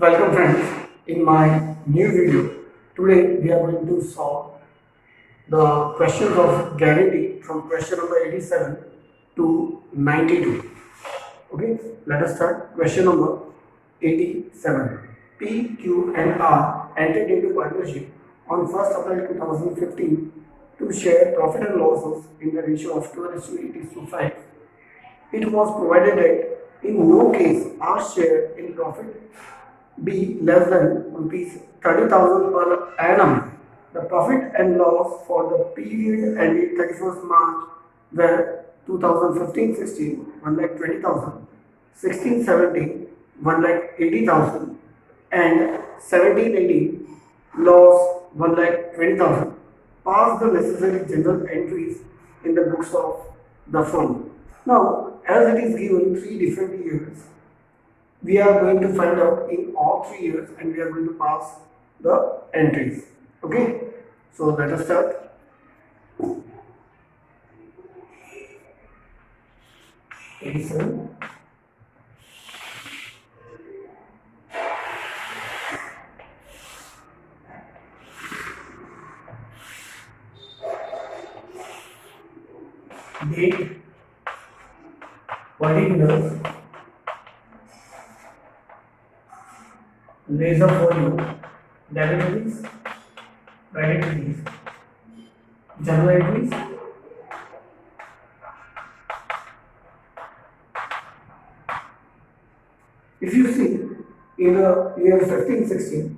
Welcome friends in my new video. Today we are going to solve the questions of guarantee from question number 87 to 92. Okay, let us start. Question number 87. P, Q and R entered into partnership on 1st April 2015 to share profit and losses in the ratio of 12:8:5. It was provided that in no case R share in profit be less than rupees 30,000 per annum. The profit and loss for the period ended 31st March were 2015-16 1,20,000, 16-17 1,80,000 and 17-18 loss 1,20,000. Pass the necessary general entries in the books of the firm. Now, as it is given 3 different years, we are going to find out in all 3 years and we are going to pass the entries. Okay, so let us start. '87. Date, particulars, laser for you, debitories, creditories, journal entries, if you see in the year 15-16,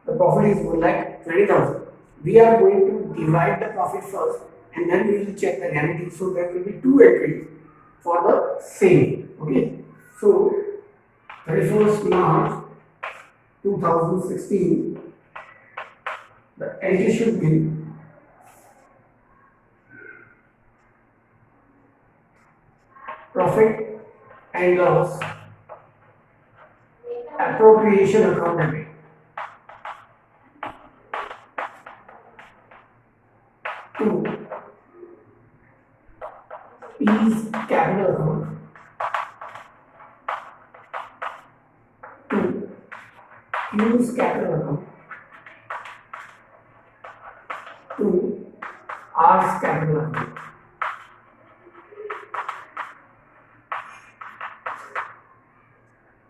the profit is 1,20,000. We are going to divide the profit first and then we will check the guarantee. So there will be 2 entries for the same. Okay, so 31st March 2016, the entry should be profit and loss appropriation account debit. To P's capital account. To Q's capital account. To R's capital account.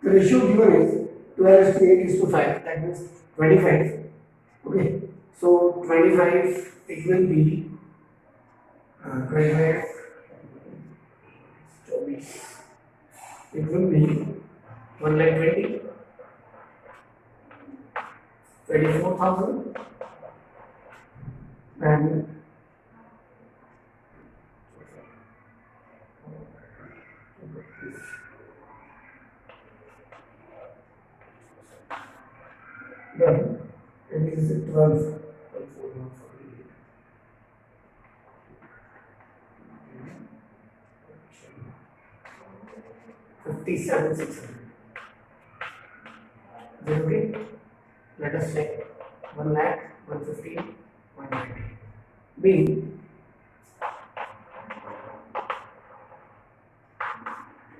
The ratio given is 12:8:5, that means 25. Okay, so 25 it will be 25. It will be 1,20,000, 24,000 and then it is 12. 57,600. Is it okay? Let us check. 1 lakh, 115, 190. B.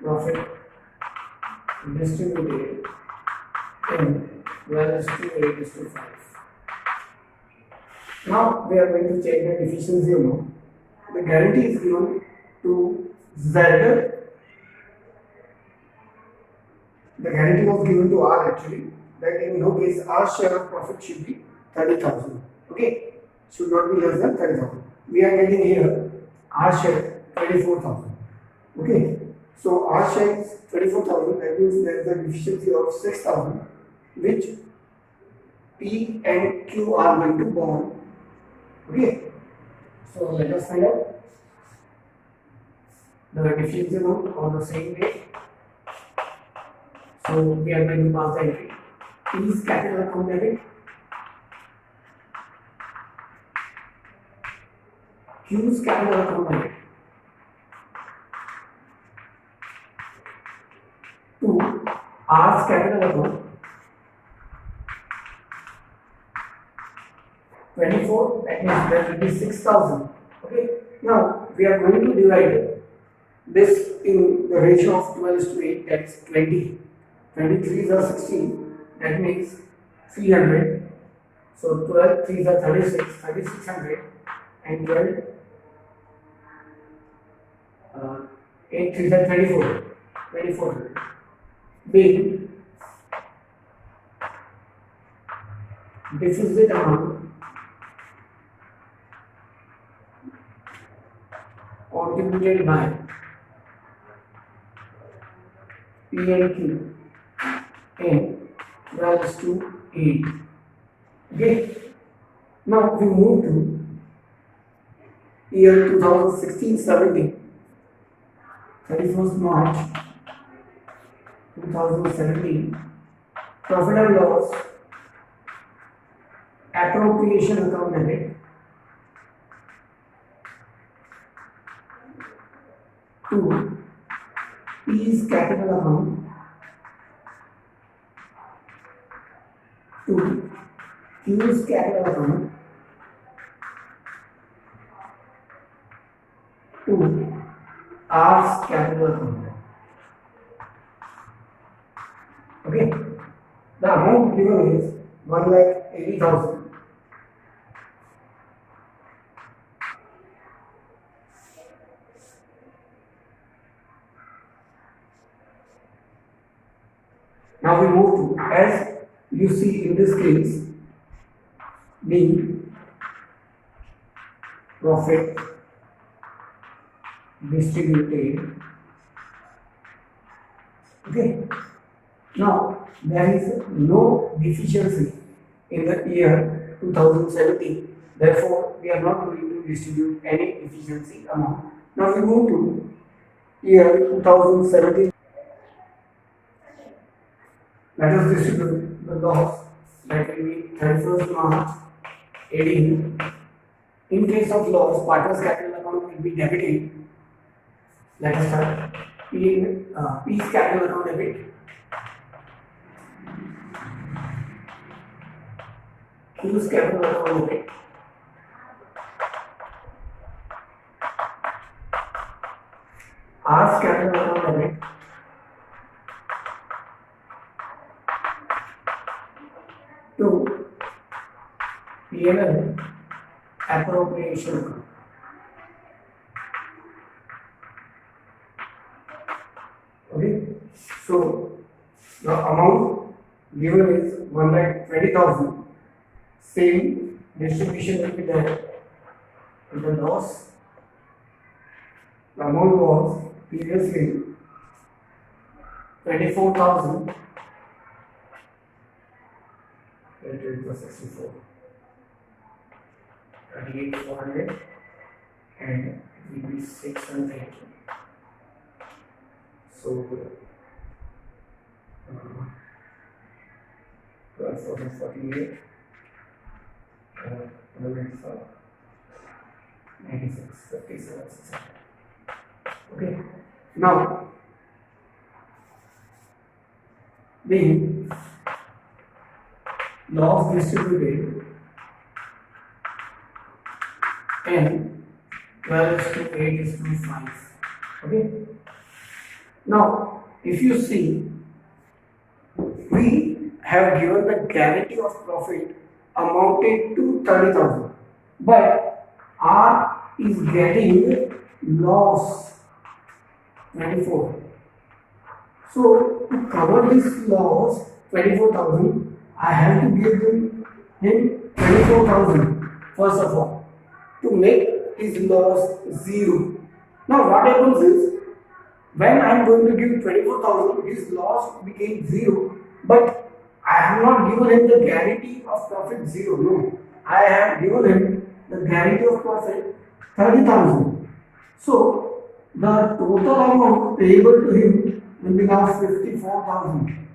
Profit distributed in 12:8:5. Now we are going to check the deficiency amount. The guarantee is given to Z. The guarantee was given to R actually, that in no case our share of profit should be 30,000. Okay, should not be less than 30,000. We are getting here our share 24,000. Okay, so our share is 24,000. That means there is a deficiency of 6,000, which P and Q are going to bond. Okay, so let us find out the deficiency amount on the same way. So we are going to pass the entry. P's capital account debit, Q's capital account debit, to R's capital account, 24, that means there will be 6,000. Okay, now we are going to divide this in the ratio of 12:8, that is 20. 23s are 16, that means 300. So 12 3s are 36, 3600, and 12 8 3s are 24, 2400. Being deficit amount contributed by P and Q in 12 to 8. Okay. Now we move to year 2016-17, 31st March 2017, profit and loss appropriation account debit to P's capital account to Q's capital account to R's capital account. Okay, the amount given is 1,80,000. Now we move to, as you see in this case, being profit distributed. Okay. Now there is no deficiency in the year 2017. Therefore, we are not going to distribute any deficiency amount. Now we move to year 2017. Let us distribute the loss, that will be 31st March 18. In case of loss, partner's capital account will be debited. Let us start. P's capital account debit, Q's capital account debit, R's capital account debit, to P&L appropriation account. Okay, so the amount given is 1,20,000. Same distribution will be there. In the loss, the amount was previously 24,000. It was 64, 38,400, and it will be 600. So 12,48, 96, 57, 600. Okay. Now, being loss distributed and 12:8:5. Okay. Now, if you see, we have given the guarantee of profit amounted to 30,000, but R is getting loss 24. So to cover this loss 24,000, I have to give him 24,000 first of all to make his loss 0. Now what happens is, when I am going to give 24,000, his loss became 0, but I have not given him the guarantee of profit 0. No, I have given him the guarantee of profit 30,000. So the total amount payable to him will be now 54,000.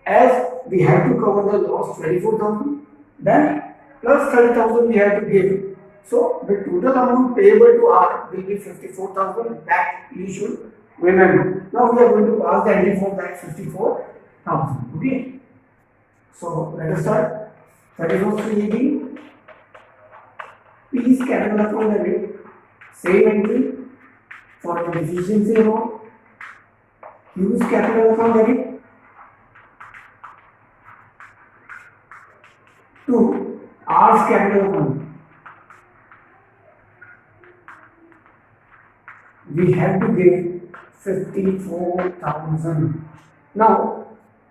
As we have to cover the loss 24,000, then plus 30,000 we have to give. So the total amount payable to R will be 54,000. That you should remember. Now we are going to pass the entry for that 54,000. Okay. So let us start. 31st P's capital account debit. Same entry for the deficiency amount. Q's capital account debit. R's capital amount, we have to give 54,000. Now,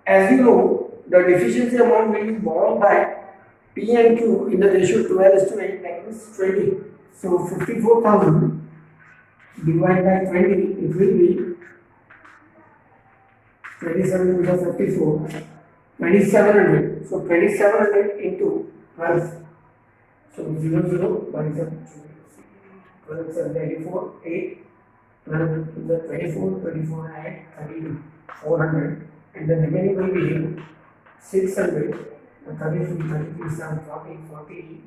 as you know, the deficiency amount will be borne by P and Q in the ratio 12:8, that is 20. So 54,000 divided by 20, it will be 27 because 54, 2700. So 2700 into 12. So 0, 0, 1 is 12 is 84, 8, 12 is 24, 24 and 8, 32, 400. And the remaining will be 600, 33, 33, 7, 40, 40.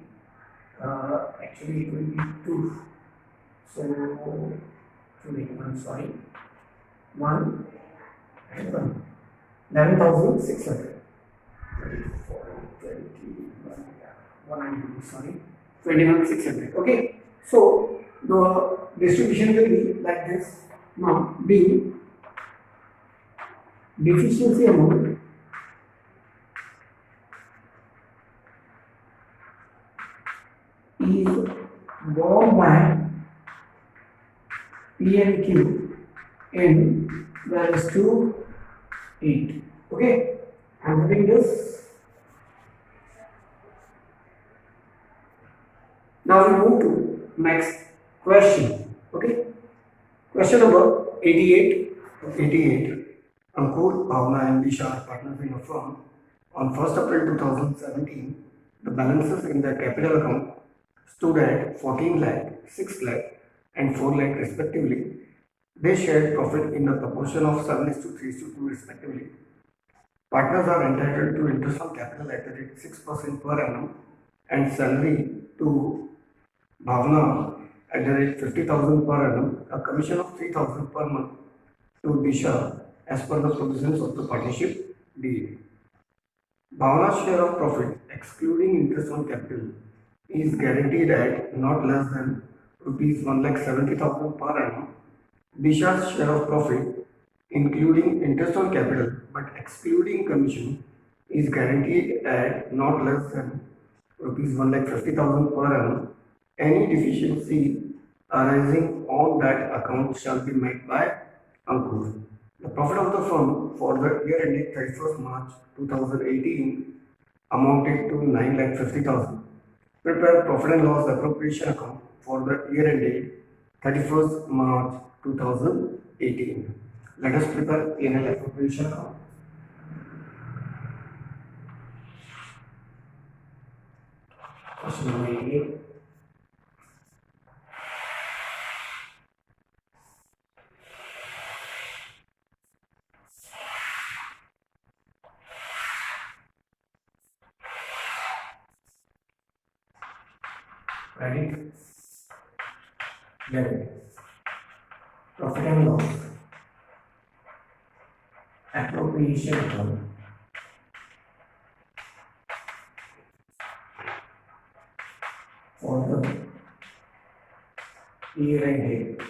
Actually, it will be 2. So, I'm sorry, 1 and 1. 11,600. 190, sorry, 21,600. Okay, so the distribution will be like this. Now, B, deficiency amount is borne by P and Q in values 2, 8. Okay, I'm putting this. Now we move to next question. Okay, question number 88. 88. Ankur, Bhavna and Disha are partners in a firm. On 1st April 2017, the balances in their capital account stood at 14 lakh, 6 lakh and 4 lakh respectively. They shared profit in the proportion of 7:3:2 respectively. Partners are entitled to interest on capital at the rate 6% per annum and salary to Bhavna at the rate 50,000 per annum, a commission of 3,000 per month to Disha as per the provisions of the partnership deed. Bhavana's share of profit, excluding interest on capital, is guaranteed at not less than rupees 1,70,000 per annum. Disha's share of profit, including interest on capital but excluding commission, is guaranteed at not less than rupees 1,50,000 per annum. Any deficiency arising on that account shall be met by Ankur. The profit of the firm for the year ending 31st March 2018 amounted to 9,50,000. Prepare profit and loss appropriation account for the year ending 31st March 2018. Let us prepare P&L appropriation account. Question number 88. Credit, debit, profit and loss, appropriation account, for the year ended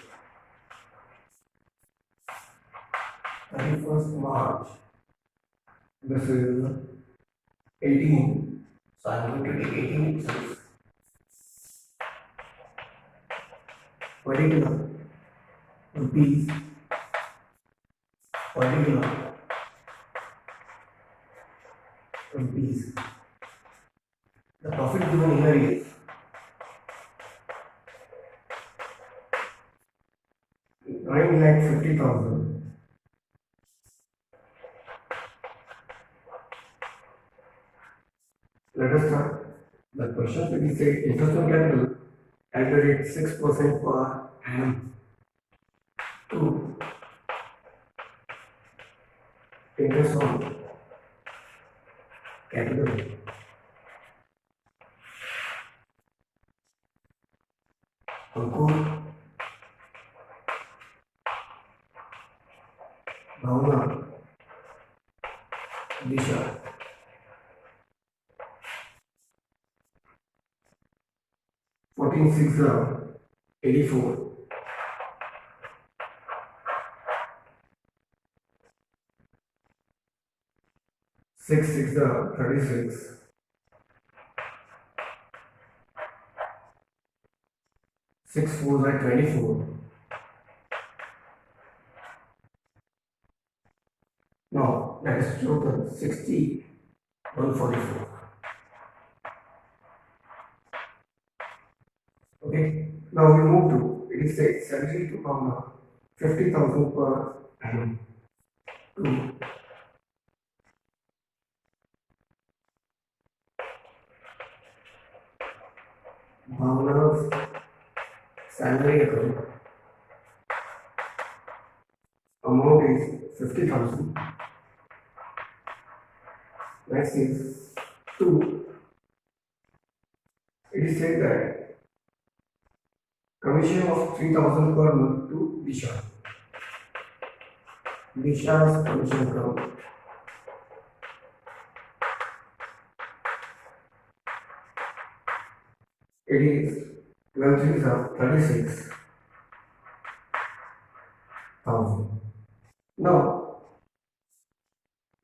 31st March. This is 18. So I'm going to take 18 itself. Particular rupees, particular rupees. The profit given here is 9,50,000. Let us start. The question will be say interest on capital at the rate 6% per annum to interest on capital. Ankur, Bhavna, Disha. Fourteen six 84. 6 6 36. 6 4s are 24. Now that is total 60 144. Okay. Now we move to, it is said salary to Bhavna 50,000 per annum to Bhavna's salary account amount is 50,000. Next is 2. It is said that commission of 3,000 per month to Disha. Disha's commission account it is 12 threes are 36,000. Now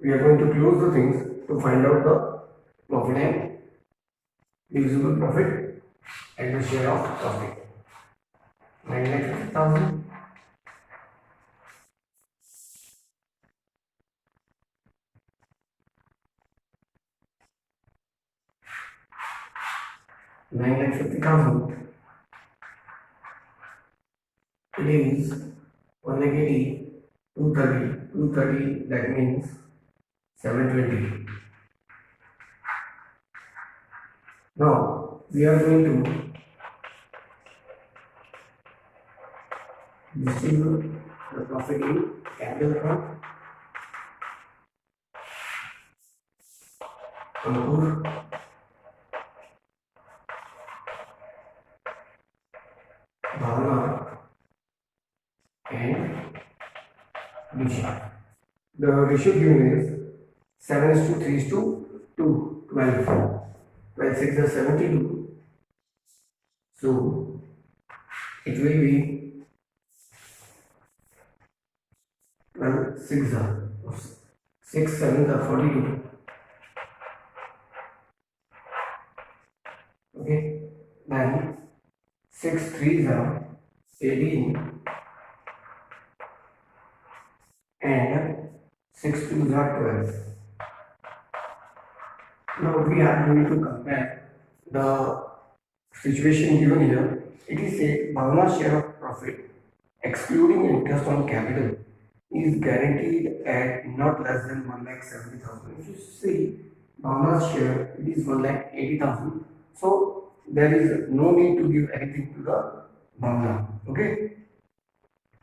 we are going to close the things to find out the profit and usable profit and the share of profit. 9,50,000 9,50,000 it is 180 230 that means 720. Now we are going to distribute the profit in capital account. Ankur Bhavna and Disha. The ratio given is 7:3:2, 12. 12 6 is 72. So it will be 12 6 are 6 7 are 42. Okay, then 6 3 are 18 and 6 2 are 12. Now we are going to compare the situation given here. It is said Bhavna's share of profit excluding interest on capital is guaranteed at not less than 1,70,000. If you see Bhavna's share, it is 1,80,000. So there is no need to give anything to the Bhavna. Okay.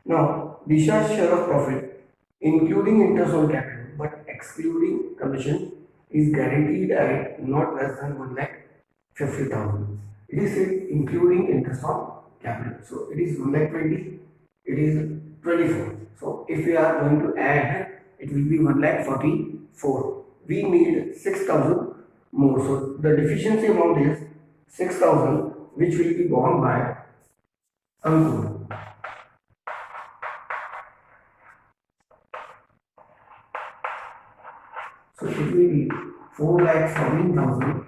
Now Disha's share of profit, including interest on capital but excluding commission, is guaranteed at not less than 1,50,000. It is said including interest on capital. So it is 1,20,000. It is 24. So if we are going to add, it will be 1,44,000. We need 6,000 more. So the deficiency amount is 6,000, which will be borne by Ankur. So it will be 4,14,000.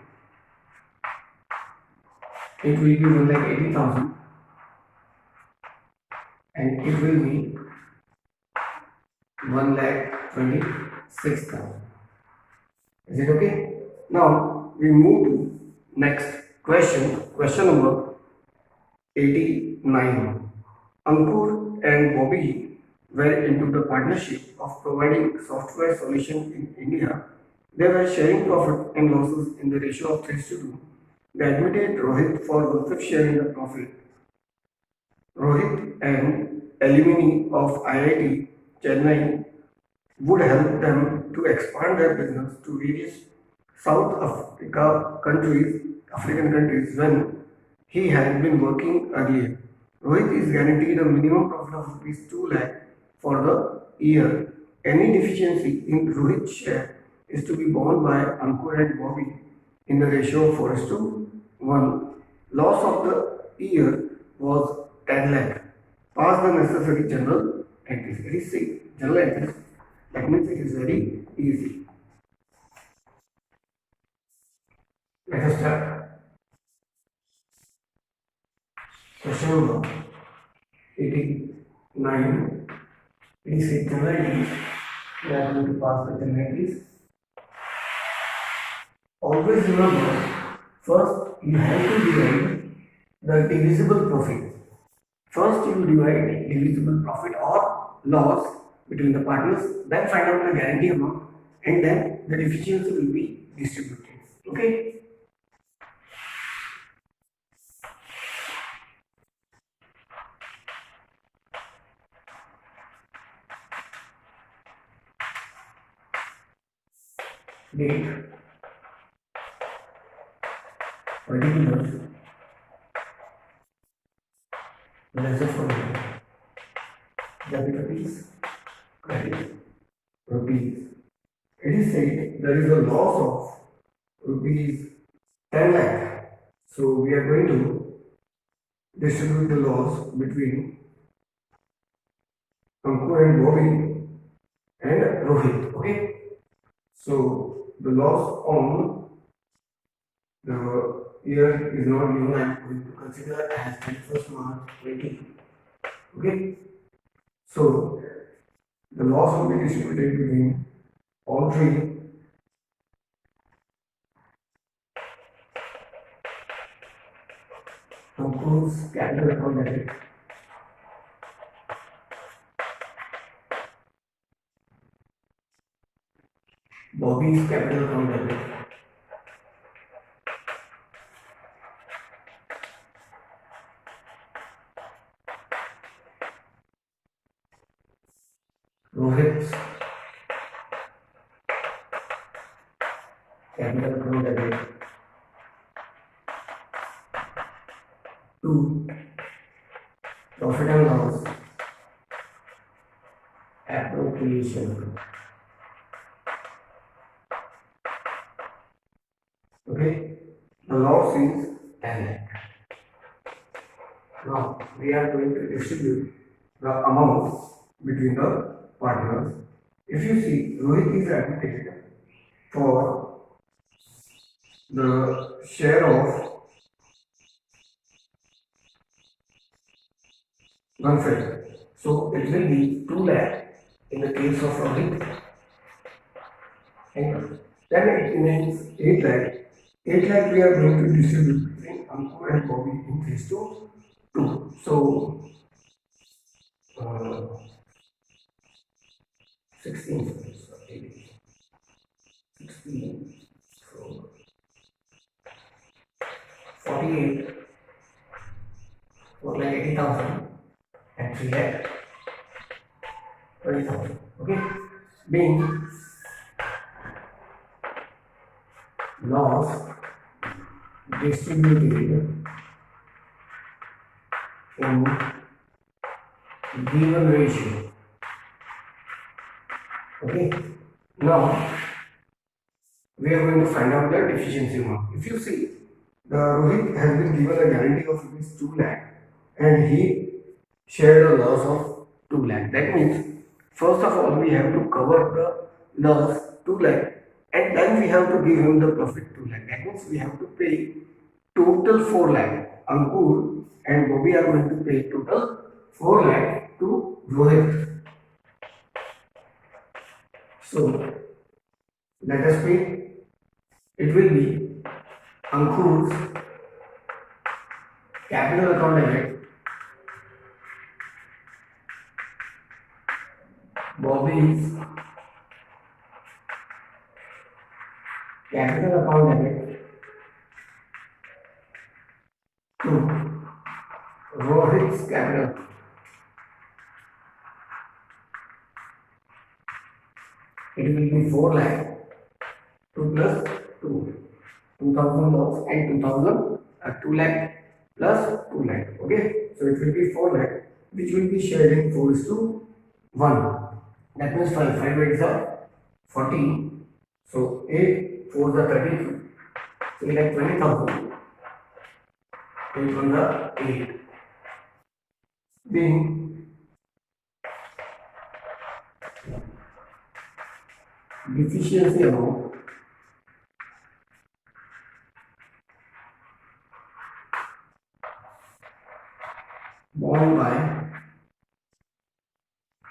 It will be 1,80,000. And it will be 1,26,000. Is it okay? Now we move to next question. Question number 89. Ankur and Bobby were into the partnership of providing software solution in India. They were sharing profit and losses in the ratio of 3:2. They admitted Rohit for 1/5 share in the profit. Rohit and alumni of IIT Chennai would help them to expand their business to various African countries when he had been working earlier. Rohit is guaranteed a minimum profit of rupees 2 lakh for the year. Any deficiency in Rohit's share is to be borne by Ankur and Bobby in the ratio of 4:1. Loss of the year was 10 lakh. Pass the necessary general entries. It is general entries. That means it is very easy. Let us start. Question number 89. It is a generalities. We are going to pass the generalities. Always remember, first you have to divide the divisible profit. First you divide divisible profit or loss between the partners, then find out the guarantee amount, and then the deficiency will be distributed. Okay? Date, particulars, ledger formula, debit rupees, credit rupees. It is said there is a loss of rupees 10 lakh. So we are going to distribute the loss between Ankur and Bobby and Rohit. Okay. So the loss on the year is not given. I am going to consider as 31st March 20. Okay. So the loss will be distributed between all three. Ankur's capital account debit, Bobby's capital account debit, Rohit's capital account debit to profit and loss appropriation. Okay, the loss is 10 lakh. Now we are going to distribute the amount between the partners. If you see, Rohit is admitted for the share of 1/5. So it will be 2 lakh in the case of Rohit, and then it remains 8 lakh. 8 lakh we are going to distribute between Ankur and Bobby in phase 2. So 16, 16, so 48, 4 lakh 80,000 and 3 lakh 20,000. Okay, being loss distributed in given ratio. Okay, now we are going to find out the deficiency amount. If you see, the Rohit has been given a guarantee of rupees 2 lakh and he shared a loss of 2 lakh. That means first of all we have to cover the loss 2 lakh and then we have to give him the profit 2 lakh. That means we have to pay total 4 lakh. Ankur and Bobby are going to pay total 4 lakh to Rohit. So let us pay. It will be Ankur's capital account debit, Bobby's capital account debit to Rohit's capital. It will be 4 lakh 2 plus 2, 2000 loss and 2000 2 lakh plus 2 lakh. Okay, so it will be 4 lakh which will be shared in 4:1. That means 5 8 are 40. So 8 4 are 32. So 20,000. 8 1 are 8. Being deficiency amount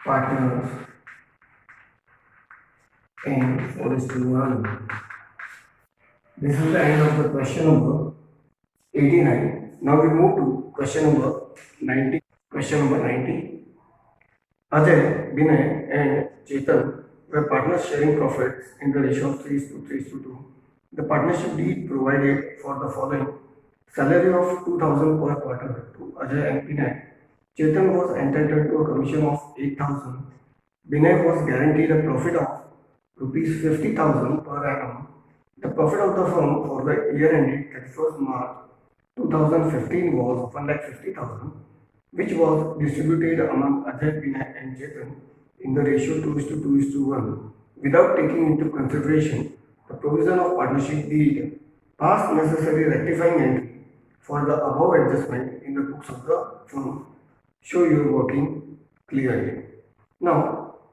partners in 4:1. This is the end of the question number 89. Now we move to question number 90. Question number 90. Ajay, Binay and Chetan were partners sharing profits in the ratio of 3:2. The partnership deed provided for the following: salary of 2,000 per quarter to Ajay and Binay. Chetan was entitled to a commission of 8,000. Binay was guaranteed a profit of rupees 50,000 per annum. The profit of the firm for the year ended 31st March 2015 was 1,50,000, which was distributed among Ajay, Binay and Chetan in the ratio 2:1. Without taking into consideration the provision of partnership deed, past necessary rectifying entry for the above adjustment in the books of the firm show you working clearly. Now,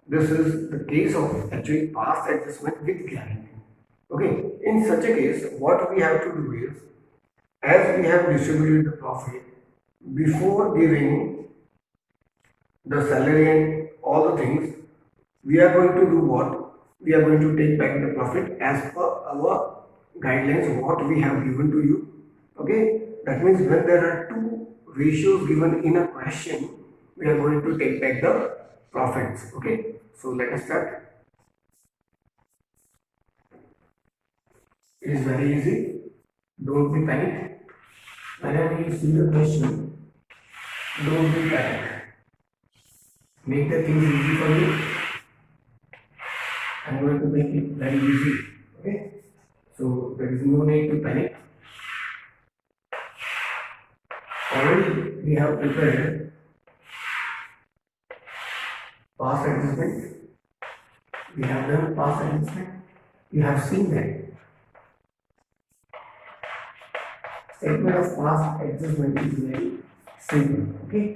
this is the case of actually past adjustment with guarantee. Okay, in such a case, what we have to do is, as we have distributed the profit before giving the salary and all the things, we are going to do what? We are going to take back the profit as per our guidelines, what we have given to you. Okay, that means when there are two ratios given in a question, we are going to take back the profits. Okay, so let us start. It is very easy. Don't be panicked. Whenever you see the question, don't be panicked. Make the things easy for you. I'm going to make it very easy. Okay? So there is no need to panic. Already we have prepared past adjustment. We have done past adjustment. You have seen that. Statement of past adjustment is very simple. Okay?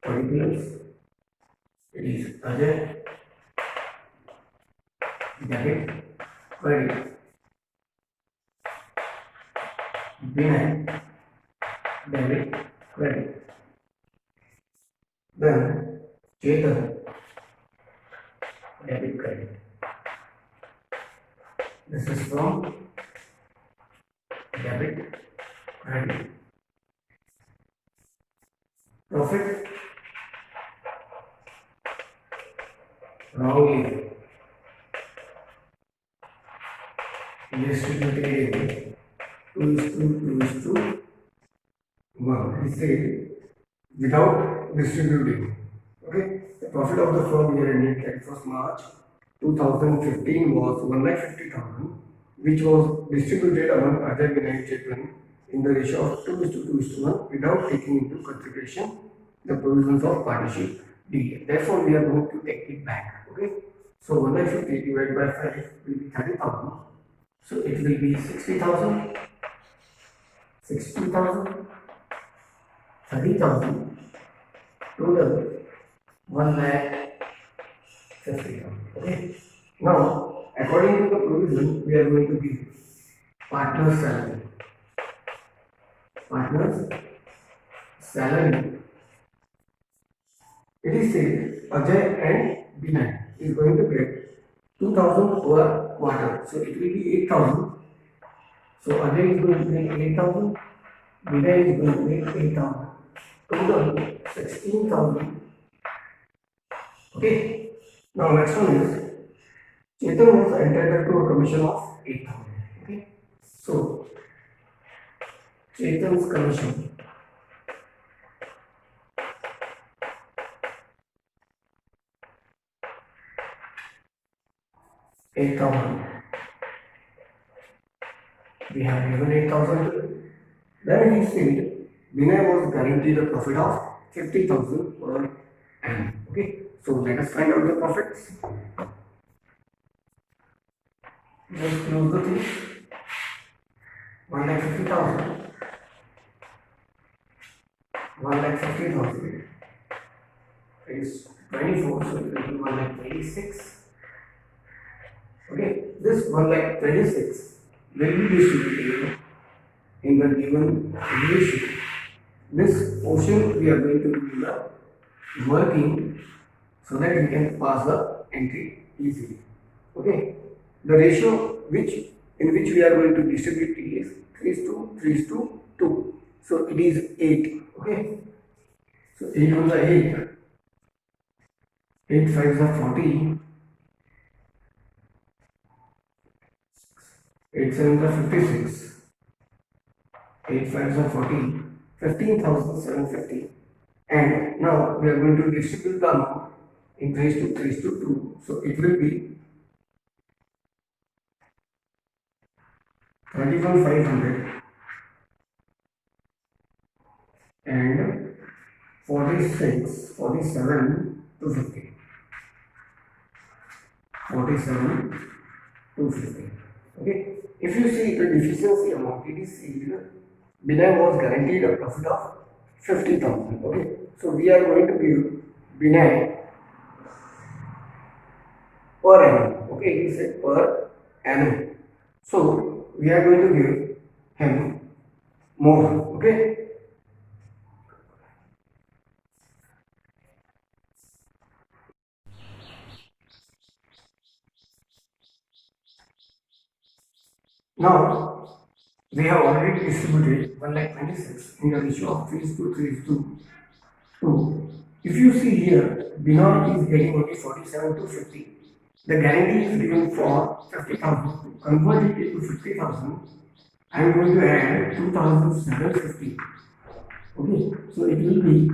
Particulars. It is Ajay, debit, credit. Binay, debit, credit. Then Chetan, debit, credit. This is from debit, credit. Profit wrongly distributed 2:1. We say without distributing. Okay, the profit of the firm year ended 31st March 2015 was 1,50,000, which was distributed among Ajay, Binay, Chetan in the ratio of 2:1 without taking into consideration the provisions of partnership deed. Therefore, we are going to take it back. Okay, so 1,50,000 divided by 5 will be 30,000. So it will be 60,000, 60,000, 30,000, total 1,50,000. Okay. Now, according to the provision, we are going to give partner's salary. Partner's salary. It is said Ajay and Binay is going to get 2,000 per quarter. So it will be 8,000. So Ajay is going to get 8,000. Binay is going to get 8,000. Total 16,000. Okay. Now next one is Chetan was entitled to a commission of 8,000. Okay. So Chetan's commission 8,000. We have given 8,000. Then he said Binay was guaranteed a profit of 50,000 per annum. Okay. So let us find out the profits. Just close the thing. 1,50,000. 1,50,000 is 24, so it will be 1,26,000. Okay, this 1,26,000 will be distributed in the given ratio. This portion we are going to do the working so that we can pass the entry easily. Okay. The ratio in which we are going to distribute is 3:2. So it is 8. Okay. So 8 on the 8. 8 5s are 40. 8 7s are 56. 8 5s are 40. 15,750. And now we are going to distribute the amount in 3:2. So it will be 31,500 and 46, 47 to 50. 47 to 50. Okay. If you see the deficiency amount, it is sealed. Binay was guaranteed a profit of 50,000. Okay. So we are going to give Binay per annum. Okay. He said per annum. So we are going to give him more. Okay. Now we have already distributed 1,26,000 in the ratio of 3:2. If you see here, Binoy is getting only 47 to 50. The guarantee is given for 50,000. To convert it into 50,000, I am going to add 2,750. Okay, so it will be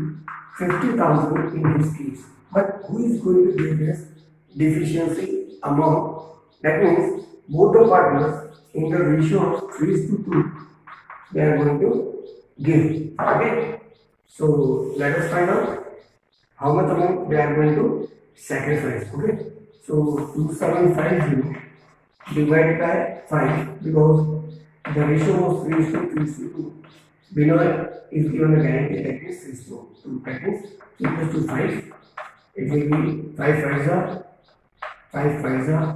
50,000 in this case. But who is going to give this deficiency amount? That means both the partners in the ratio of 3:2, they are going to give. Okay, so let us find out how much amount they are going to sacrifice. Okay, so 2750 divided by 5, because the ratio was 3:2. Binoy is given a guarantee that is 3:2. That means equals to 5. It will be 5 5s are 5 5s are.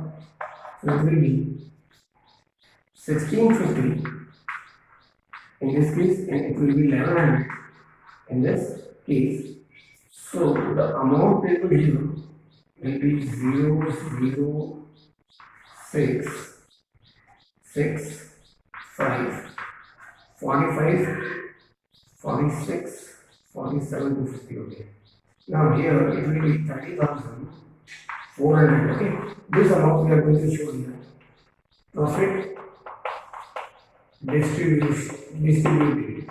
So it will be 1650 in this case, and it will be 1100 in this case. So the amount they will give will be 0 0 6 6 5 45 46 47 to 50. Okay. Now here it will be 30,400. Okay. This amount we are going to show here. Profit distributed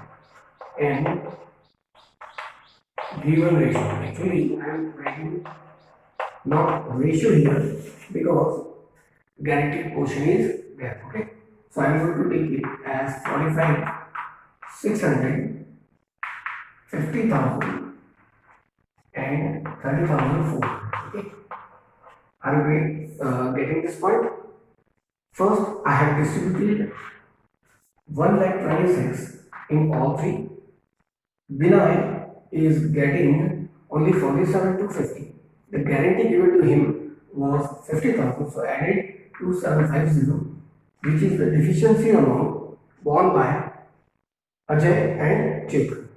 and given ratio. Actually, I am writing not ratio here because guaranteed portion is there. Okay. So I am going to take it as 45 600, 50,000 and 30,400. Okay. Are we getting this point? First, I have distributed 1,26,000 in all three. Binay is getting only 47 to 50. The guarantee given to him was 50,000, so added 2750, which is the deficiency amount borne by Ajay and Chetan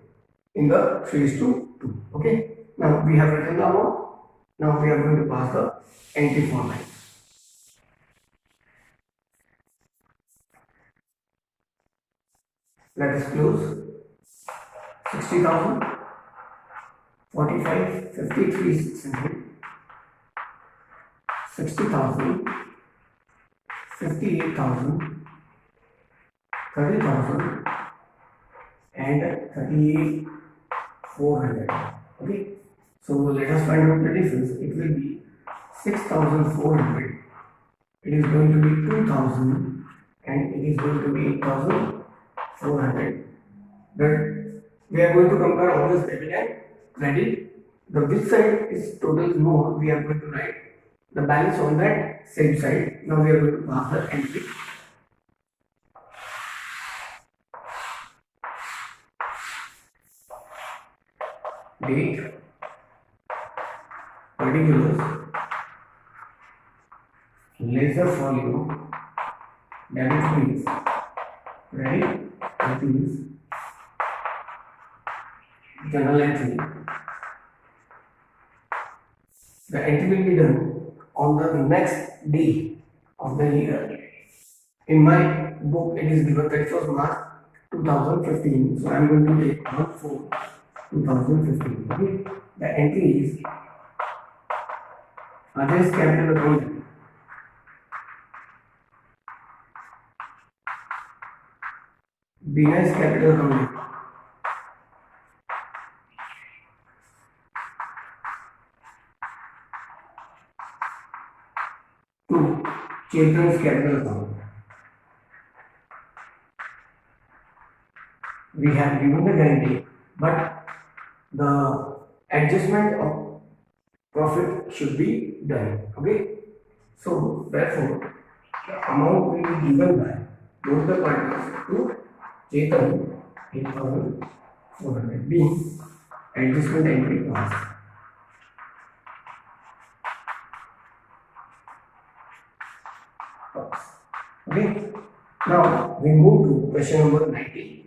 in the 3:2. Okay. Now we have written the amount. Now we are going to pass the entry format. Let us close. 60,000, 45, 53, 600, 60,000, 58,000, 30,000 and 38,400. Okay. So let us find out the difference. It will be 6,400. It is going to be 2,000 and it is going to be 8,400. But we are going to compare all this debit and credit. The which side is total more, we are going to write the balance on that same side. Now we are going to pass the entry. Date, particulars, laser folio, debit means credit, that means journal entry. The entry will be done on the next day of the year. In my book, it is given 31st March 2015. So I am going to take 1/4/2015. Okay. The entry is Ajay's capital account. Binay's capital account. Two, Chetan's capital account. We have given the guarantee, but the adjustment of profit should be done. Okay. So therefore, the amount will be given by both the partners to Chetan 8,400 being adjustment entry cost. Okay. Now we move to question number 91.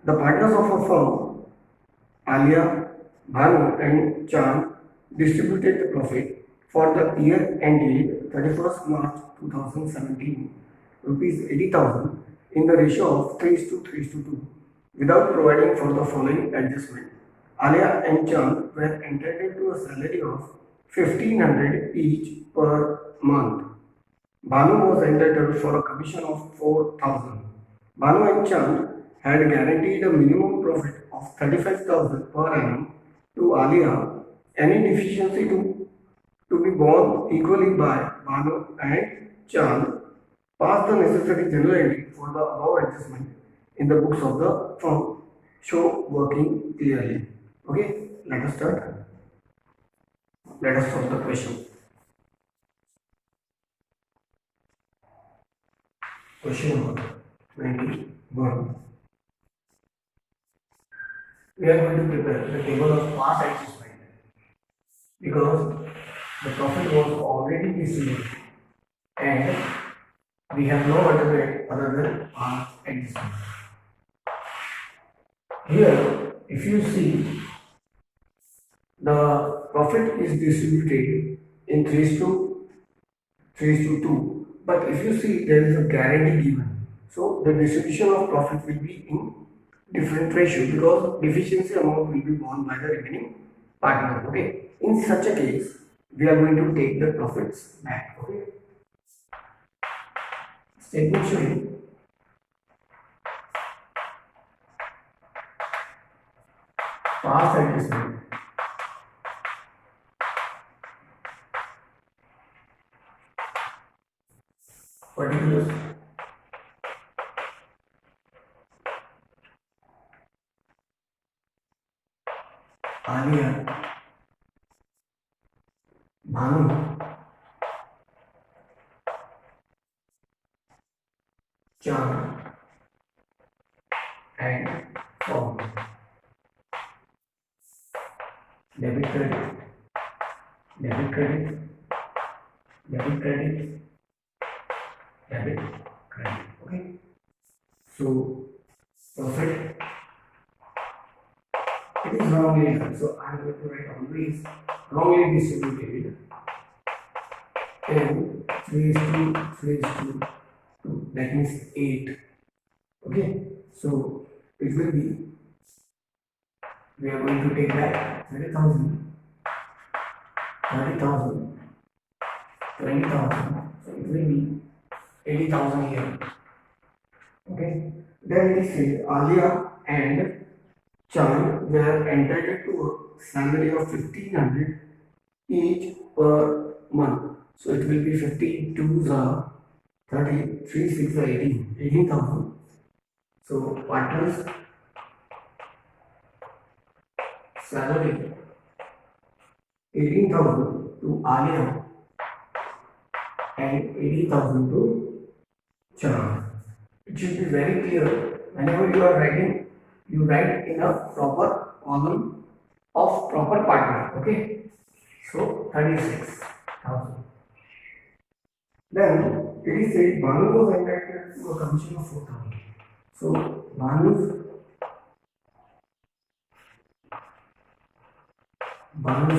The partners of a firm, Alia, Bhanu and Chand, distributed the profit for the year ended 31st March 2017, rupees 80,000 in the ratio of 3:3:2 without providing for the following adjustment. Alia and Chand were entitled to a salary of 1,500 each per month. Bhanu was entitled for a commission of 4,000. Bhanu and Chand had guaranteed a minimum profit of 35,000 per annum to Alia. Any deficiency to be borne equally by Bhanu and Chand. Pass the necessary journal entry for the above adjustment in the books of the firm. Show working clearly. Okay, let us start. Let us solve the question. Question number 91. We are going to prepare the table of past adjustment because the profit was already distributed and we have no alternate other than past adjustment. Here, if you see, the profit is distributed in 3:2, but if you see, there is a guarantee given. So the distribution of profit will be in different ratio because deficiency amount will be borne by the remaining partner. Okay. In such a case, we are going to take the profits back. Okay. Statement showing past adjustment. Particulars. Alia, Bhanu, Chand and form. Debit credit, debit credit, debit credit, debit credit. Okay. So profit. It is wrongly done, so I am going to write always wrongly distributed and 3:2. That means 8. Okay, so it will be, we are going to take back 30,000, 30,000, 20,000, so it will be 80,000 here. Okay, then it says Alia and Chand were entitled to a salary of 1,500 each per month. So it will be 52s are 30, 3, 6 are 18, 18,000. So partners salary 18,000 to Alia and 80,000 to Chand. It should be very clear whenever you are writing. You write in a proper column of proper partner. Okay, so 36,000. Then it is said Banu was entitled to a commission of 4,000. So Banu's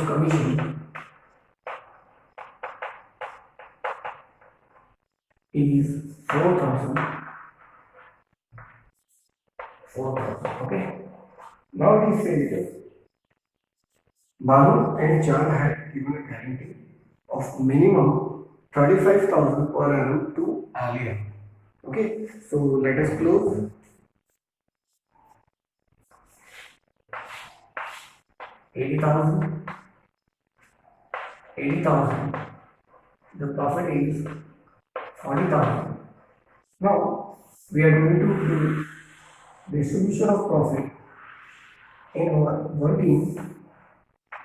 commission is 4,000. Okay. Now it is said Banu and Chand had given a guarantee of minimum 35,000 per annum to Alia. Okay, so let us close. 80,000, 80,000. The profit is 40,000. Now we are going to do distribution of profit in our working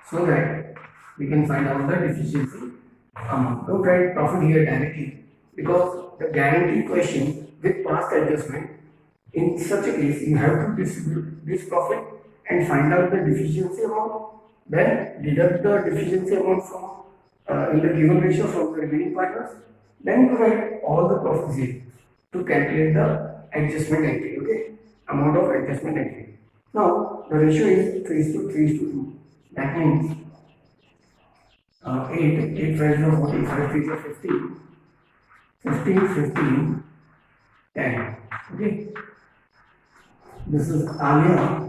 so that we can find out the deficiency amount. Don't write profit here directly because the guarantee question with past adjustment, in such a case you have to distribute this profit and find out the deficiency amount, then deduct the deficiency amount from in the given ratio from the remaining partners, then you write all the profits here to calculate the adjustment entry, okay, amount of adjustment entry. Now the ratio is 3:2. That means 8 5 of 45, 3 of 15, 15, 15, 10. Okay. This is Alia,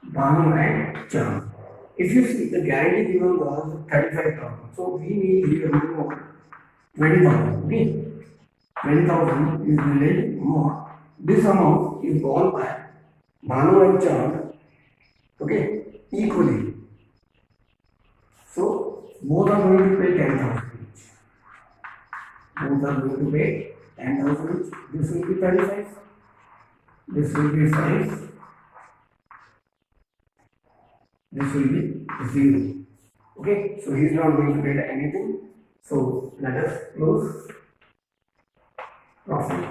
Banu and Chand. If you see the guarantee given was 35,000. So we need here minimum 20,000. Okay. 20,000 is related more. This amount is borne by Banu and Chand, okay, equally. So both are going to pay 10,000 each. Both are going to pay 10,000 each. This will be 35. This will be 5. This will be 0. Okay, so he is not going to get anything. So let us close. Profit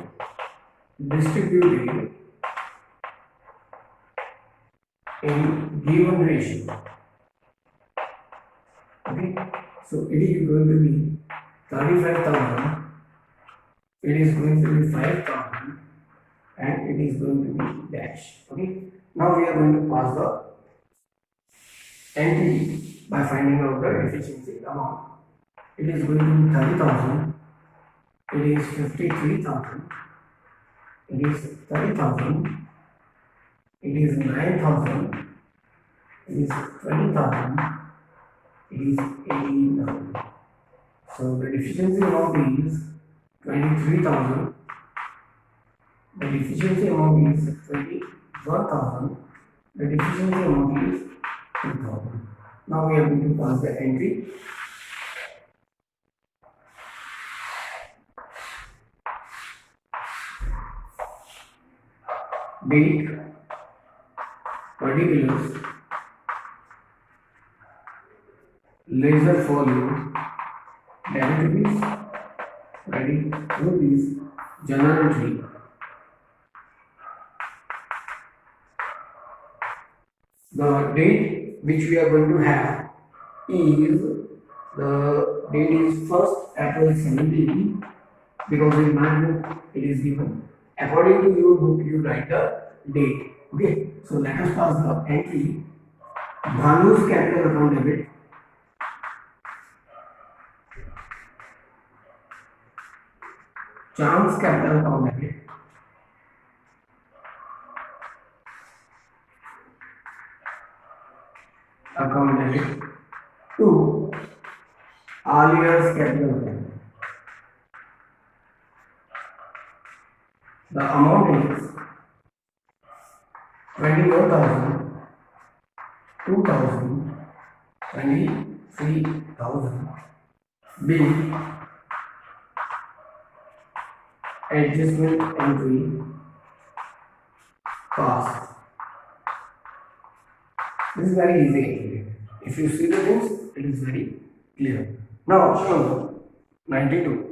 distributed in given ratio. Okay, so it is going to be 35,000, it is going to be 5,000, and it is going to be dash. Okay, now we are going to pass the entity by finding out the deficiency amount. It is going to be 30,000, it is 53,000, it is 30,000, it is 9,000, it is 20,000, it is 18,000. So the deficiency amount is 23,000. The deficiency amount is 21,000. The deficiency amount is 2,000. Now we are going to pass the entry. Date, particulars, laser folio, debit rupees, credit rupees, journal entry. The date which we are going to have is, the date is 1st April 17, because in my book it is given. According to your book, you write the date. Okay, so let us pass the entry. Bhanu's capital account debit, Chand's capital account debit, to Alia's capital account. The amount is 21,000, 2,000, 23,000. B. Adjustment entry cost. This is very easy. If you see the things, it is very clear. Now, option number 92.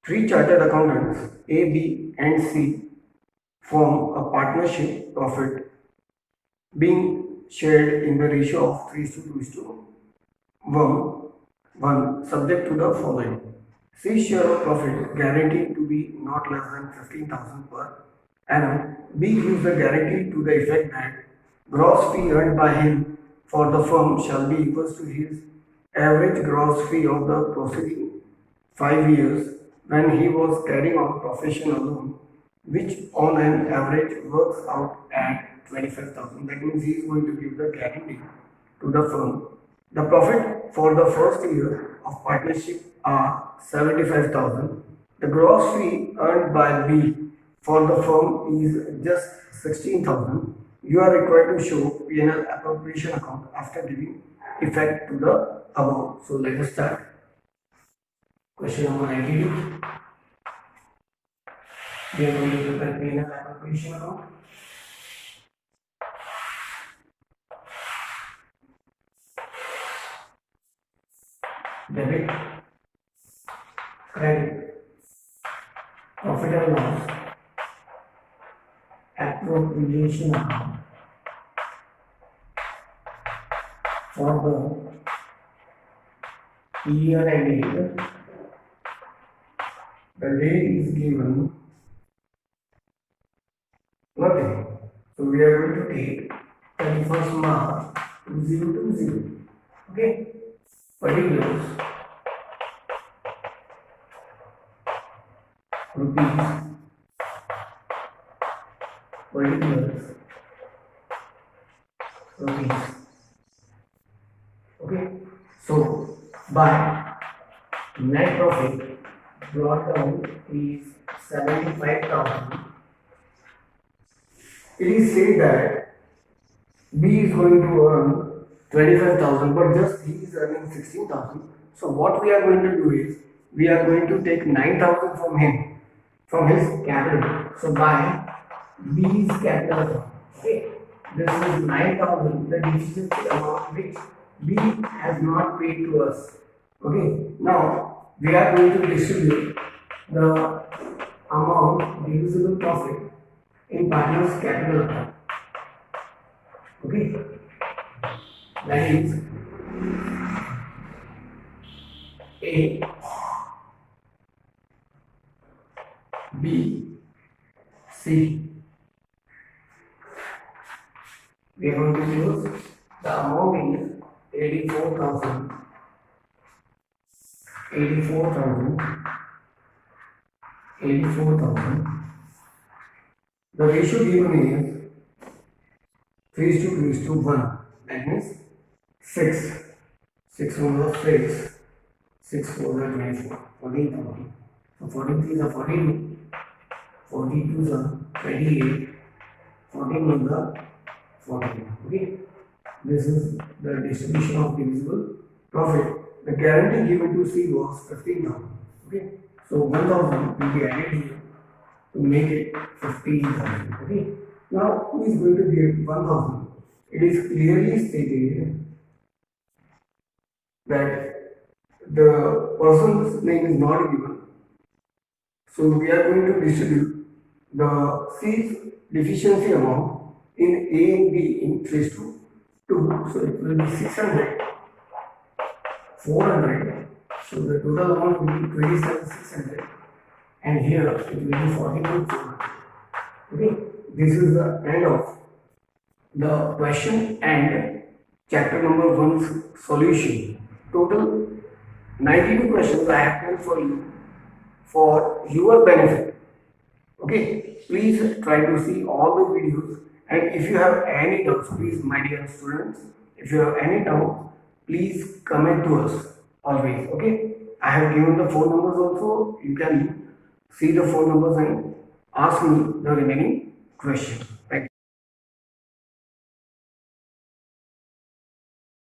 3 chartered accountants A, B, and C form a partnership, profit being shared in the ratio of 3:2:1, subject to the following. C share of profit guaranteed to be not less than 15,000 per annum. B gives the guarantee to the effect that gross fee earned by him for the firm shall be equal to his average gross fee of the preceding 5 years when he was carrying on profession alone, which on an average works out at 25,000. That means he is going to give the guarantee to the firm. The profit for the first year of partnership are 75,000. The gross fee earned by B for the firm is just 16,000. You are required to show P&L appropriation account after giving effect to the above. So let us start. Question number 92. We are going to prepare P&L appropriation account. Debit, credit, profit and loss, appropriation account for the year ended. The date is given nothing. So we are going to take 31st March 2020. Okay. Particulars, rupees, particulars, rupees. Okay, so by net profit brought down is 75,000. It is said that B is going to earn 25,000, but just he is earning 16,000. So what we are going to do is we are going to take 9,000 from him, from his capital. So by B's capital account, okay, this is 9,000, the deficiency amount which B has not paid to us. Okay, now we are going to distribute the amount divisible profit in partner's capital account. Okay. That is A, B, C. We are going to use the amount is 84,000. The ratio given is 3:1. That means 6 over 6, 6 4 are 24, 14,000. So 43 are 42, 42 are 28, 14 are 14. Okay, this is the distribution of divisible profit. The guarantee given to C was 15,000. Okay, so 1,000 will be added here to make it 15,000. Okay, now who is going to give 1,000? It is clearly stated that the person's name is not given. So we are going to distribute the C's deficiency amount in A and B in 3:2. So it will be 600, 400. So the total amount will be 27,600, and here it will be 42,400. Okay, this is the end of the question and chapter number 1's solution. Total 92 questions I have done for you for your benefit. Okay, please try to see all the videos, and if you have any doubts, please, my dear students, if you have any doubt, please comment to us always. Okay, I have given the phone numbers also. You can see the phone numbers and ask me the remaining questions.